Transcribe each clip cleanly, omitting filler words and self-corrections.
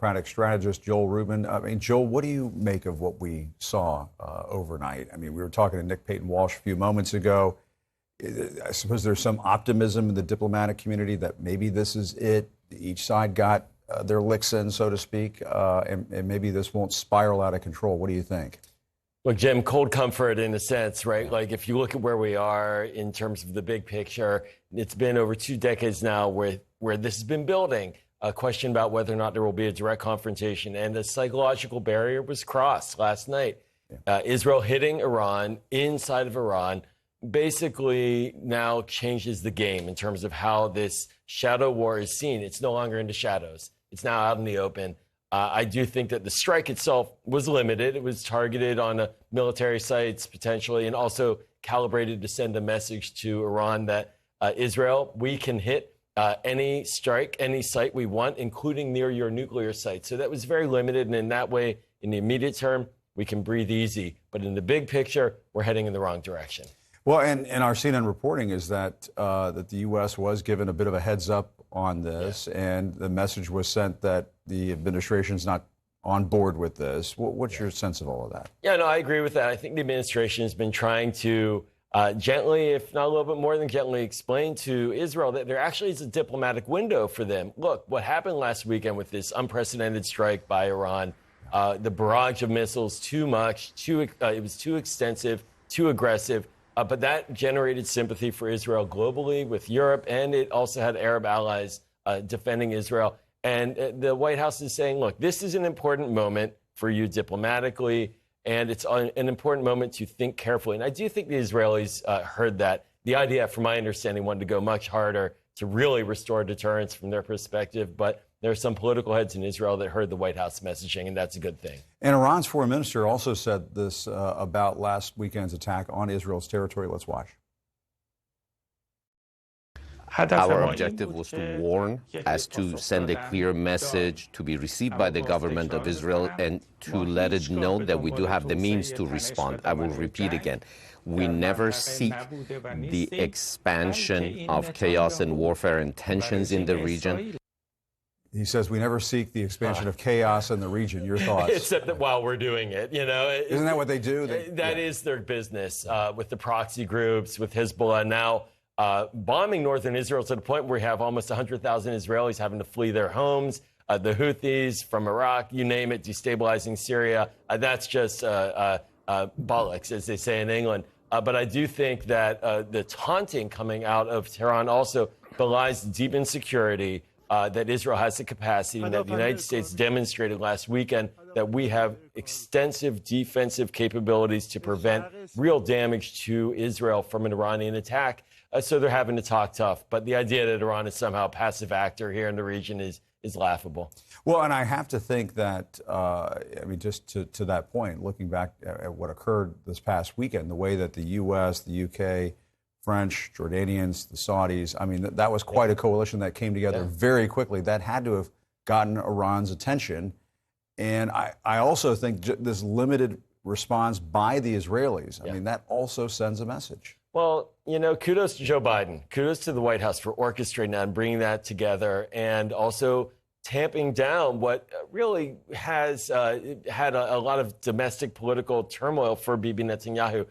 Democratic strategist Joel Rubin. I mean, Joel, what do you make of what we saw overnight? I mean, we were talking to Nick Payton Walsh a few moments ago. I suppose there's some optimism in the diplomatic community that maybe this is it. Each side got their licks in, so to speak, and maybe this won't spiral out of control. What do you think? Look, Jim, cold comfort in a sense, right? Like if you look at where we are in terms of the big picture, it's been over 2 decades now where this has been building. A question about whether or not there will be a direct confrontation, and the psychological barrier was crossed last night. Israel hitting Iran inside of Iran basically now changes the game in terms of how this shadow war is seen. It's no longer in the shadows. It's now out in the open. I do think that the strike itself was limited. It was targeted on military sites potentially, and also calibrated to send a message to Iran that Israel, we can hit any strike, any site we want, including near your nuclear site. So that was very limited, and in that way, in the immediate term, we can breathe easy. But in the big picture, we're heading in the wrong direction. Well, and our CNN reporting is that that the U.S. was given a bit of a heads up on this, and the message was sent that the administration's not on board with this. What's your sense of all of that? Yeah, no, I agree with that. I think the administration has been trying to gently, if not a little bit more than gently, explain to Israel that there actually is a diplomatic window for them. Look, what happened last weekend with this unprecedented strike by Iran, the barrage of missiles, too much, it was too extensive, too aggressive. But that generated sympathy for Israel globally with Europe, and it also had Arab allies defending Israel. And the White House is saying, look, this is an important moment for you diplomatically, and it's an important moment to think carefully. And I do think the Israelis heard that. The IDF, from my understanding, wanted to go much harder to really restore deterrence from their perspective. But there are some political heads in Israel that heard the White House messaging, and that's a good thing. And Iran's foreign minister also said this about last weekend's attack on Israel's territory. Let's watch. Our objective was to warn, as to send a clear message to be received by the government of Israel, and to let it know that we do have the means to respond. I will repeat again. We never seek the expansion of chaos and warfare and tensions in the region. He says we never seek the expansion of chaos in the region. Your thoughts? Except that while we're doing it, you know. Isn't that what they do? That is their business with the proxy groups, with Hezbollah. Now bombing northern Israel to the point where we have almost 100,000 Israelis having to flee their homes. The Houthis from Iraq, you name it, destabilizing Syria. That's just bollocks, as they say in England. But I do think that the taunting coming out of Tehran also belies deep insecurity that Israel has the capacity, and that the United States demonstrated last weekend that we have extensive defensive capabilities to prevent real damage to Israel from an Iranian attack. So they're having to talk tough. But the idea that Iran is somehow a passive actor here in the region is laughable. Well, and I have to think that, I mean, just to that point, looking back at what occurred this past weekend, the way that the U.S., the U.K., French, Jordanians, the Saudis, I mean, that was quite a coalition that came together very quickly. That had to have gotten Iran's attention. And I also think this limited response by the Israelis, I mean, that also sends a message. Well, you know, kudos to Joe Biden. Kudos to the White House for orchestrating that and bringing that together, and also tamping down what really has had a lot of domestic political turmoil for Bibi Netanyahu.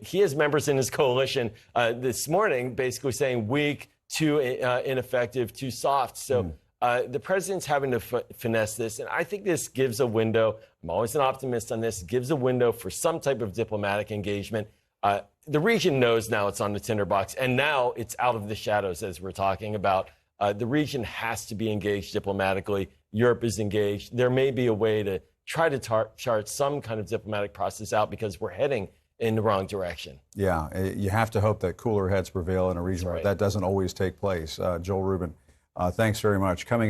He has members in his coalition this morning basically saying weak, too ineffective, too soft. So the president's having to finesse this, and I think this gives a window. I'm always an optimist on this. Gives a window for some type of diplomatic engagement. The region knows now it's on the tinderbox, and now it's out of the shadows, as we're talking about. The region has to be engaged diplomatically. Europe is engaged. There may be a way to try to chart some kind of diplomatic process out, because we're heading in the wrong direction. Yeah, you have to hope that cooler heads prevail in a region where that doesn't always take place. Joel Rubin, thanks very much. Coming up.